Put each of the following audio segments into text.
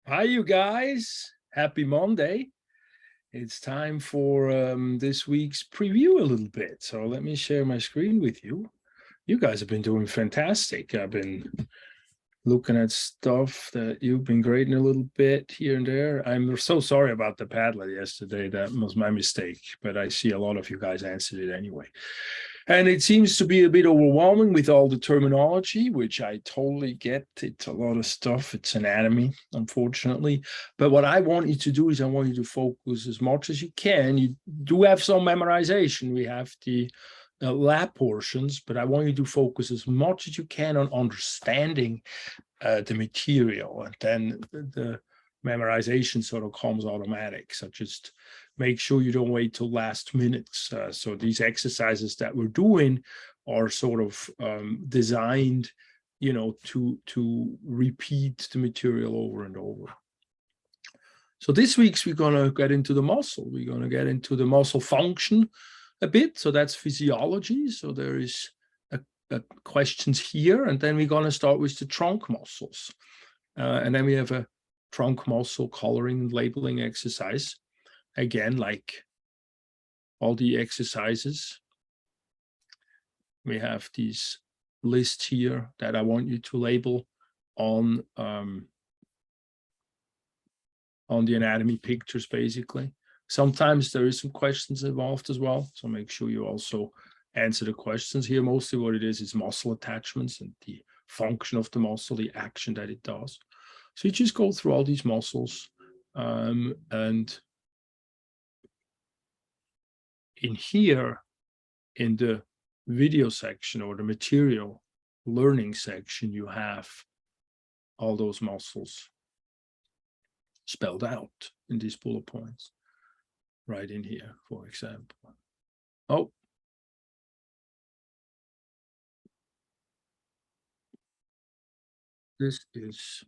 Hi, you guys. Happy Monday. It's time for this week's preview a little bit. So let me share my screen with you. You guys have been doing fantastic. I've been looking at stuff that you've been grading a little bit here and there. I'm so sorry about the Padlet yesterday. That was my mistake, but I see a lot of you guys answered it anyway. And it seems to be a bit overwhelming with all the terminology, which I totally get. It's a lot of stuff. It's anatomy, unfortunately. But what I want you to do is I want you to focus as much as you can. You do have some memorization. We have the lab portions, but I want you to focus as much as you can on understanding the material. And then the memorization sort of comes automatic. So just make sure you don't wait till last minutes. So these exercises that we're doing are sort of designed, to repeat the material over and over. So this week's we're going to get into the muscle. We're going to get into the muscle function a bit. So that's physiology. So there is questions here, and then we're going to start with the trunk muscles. And then we have a trunk muscle coloring and labeling exercise. Again, like all the exercises, we have these lists here that I want you to label on the anatomy pictures, basically. Sometimes there is some questions involved as well, so make sure you also answer the questions here. Mostly what it is muscle attachments and the function of the muscle, the action that it does. So you just go through all these muscles, and in here, in the video section or the material learning section, you have all those muscles spelled out in these bullet points right in here, for example. Oh, this is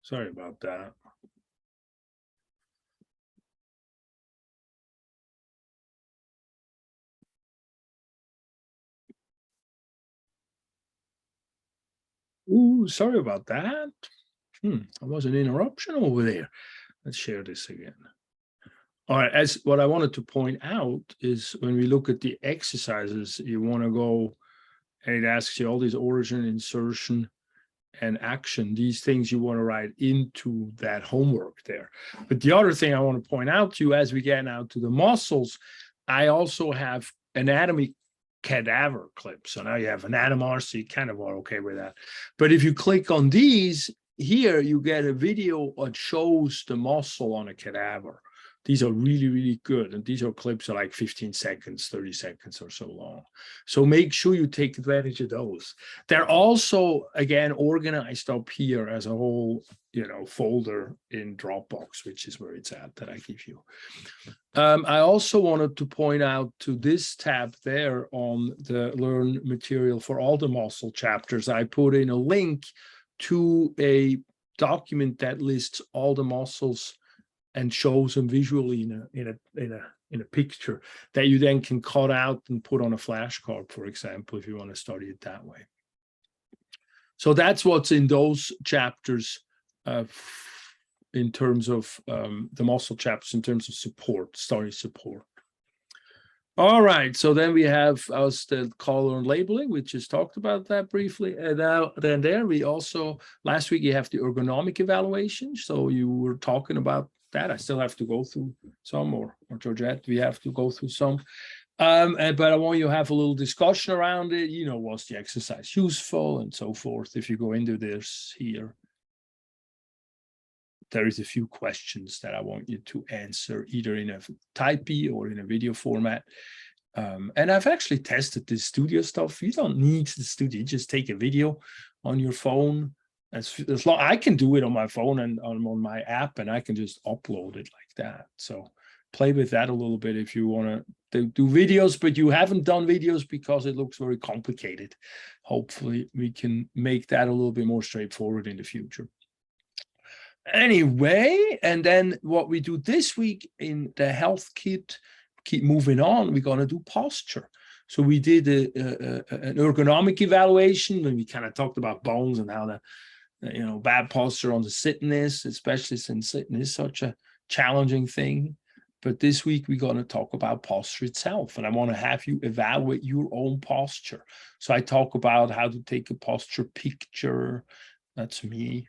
sorry about that. Ooh, sorry about that. There was an interruption over there. Let's share this again. All right, as what I wanted to point out is when we look at the exercises, you want to go, and it asks you all these origin, insertion, and action, these things you want to write into that homework there. But the other thing I want to point out to you as we get now to the muscles, I also have anatomy cadaver clips. So now you have anatomar, so you kind of are okay with that. But if you click on these, here you get a video that shows the muscle on a cadaver. These are really, really good. And these are clips are like 15 seconds, 30 seconds or so long. So make sure you take advantage of those. They're also, again, organized up here as a whole, folder in Dropbox, which is where it's at that I give you. I also wanted to point out to this tab there on the Learn material for all the muscle chapters, I put in a link to a document that lists all the muscles and shows them visually in a picture that you then can cut out and put on a flashcard, for example, if you want to study it that way. So that's what's in those chapters in terms of the muscle chapters, in terms of support, study support. All right, so then we have us the color and labeling, we just talked about that briefly. And now then there we also, last week you have the ergonomic evaluation. So you were talking about that. I still have to go through some, or Georgette, we have to go through some. But I want you to have a little discussion around it. Was the exercise useful and so forth. If you go into this here, there is a few questions that I want you to answer either in a typey or in a video format. And I've actually tested this studio stuff. You don't need the studio, you just take a video on your phone. As long I can do it on my phone and on my app, and I can just upload it like that. So play with that a little bit if you want to do videos, but you haven't done videos because it looks very complicated. Hopefully we can make that a little bit more straightforward in the future. Anyway, and then what we do this week in the health kit keep moving on, we're going to do posture. So we did an ergonomic evaluation, and we kind of talked about bones and how the bad posture on the sitting is, especially since sitting is such a challenging thing. But this week we're going to talk about posture itself, and I want to have you evaluate your own posture. So I talk about how to take a posture picture. That's me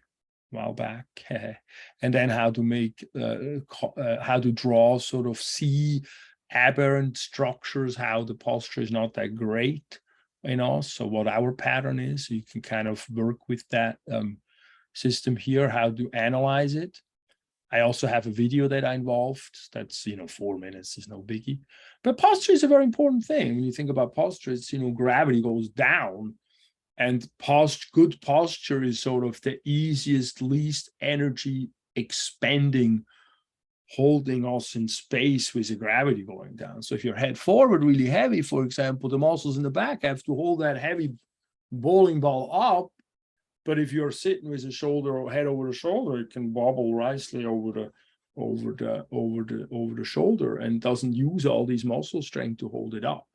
a while back. And then how to make, how to draw, sort of see aberrant structures, how the posture is not that great, so what our pattern is. So you can kind of work with that system here, how to analyze it. I also have a video that I involved. That's, 4 minutes is no biggie. But posture is a very important thing. When you think about posture, it's, gravity goes down, and good posture is sort of the easiest, least energy expending, holding us in space with the gravity going down. So if your head forward really heavy, for example, the muscles in the back have to hold that heavy bowling ball up. But if you're sitting with the shoulder or head over the shoulder, it can wobble nicely over the shoulder and doesn't use all these muscle strength to hold it up.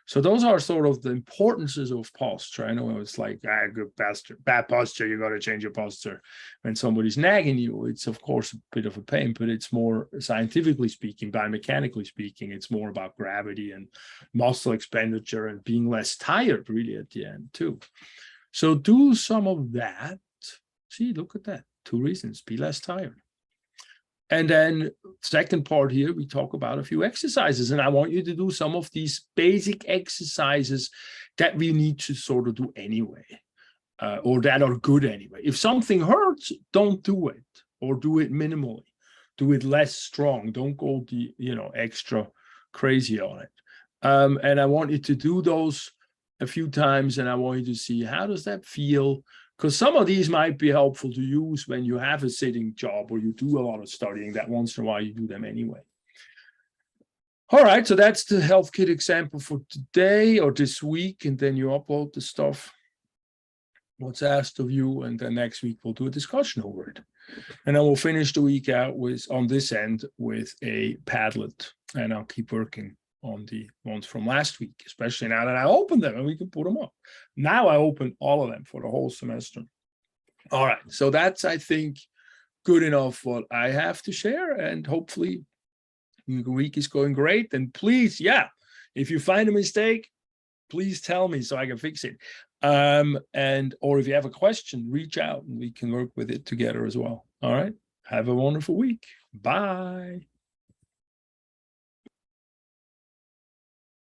So those are sort of the importances of posture. I know it's like, good posture, bad posture, you got to change your posture. When somebody's nagging you, it's of course a bit of a pain, but it's more, scientifically speaking, biomechanically speaking, it's more about gravity and muscle expenditure and being less tired really at the end too. So do some of that. See, look at that. 2 reasons, be less tired. And then second part here, we talk about a few exercises, and I want you to do some of these basic exercises that we need to sort of do anyway, or that are good anyway. If something hurts, don't do it, or do it minimally. Do it less strong. Don't go the, extra crazy on it. And I want you to do those a few times, and I want you to see, how does that feel? Because some of these might be helpful to use when you have a sitting job or you do a lot of studying, that once in a while you do them anyway. All right, so that's the health kit example for today or this week, and then you upload the stuff, what's asked of you, and then next week we'll do a discussion over it. And then we'll finish the week out with, on this end, with a Padlet, and I'll keep working on the ones from last week, especially now that I opened them and we can put them up. Now I open all of them for the whole semester. All right, so that's, I think, good enough what I have to share, and hopefully the week is going great. And please, if you find a mistake, please tell me so I can fix it. Or if you have a question, reach out and we can work with it together as well. All right, have a wonderful week. Bye.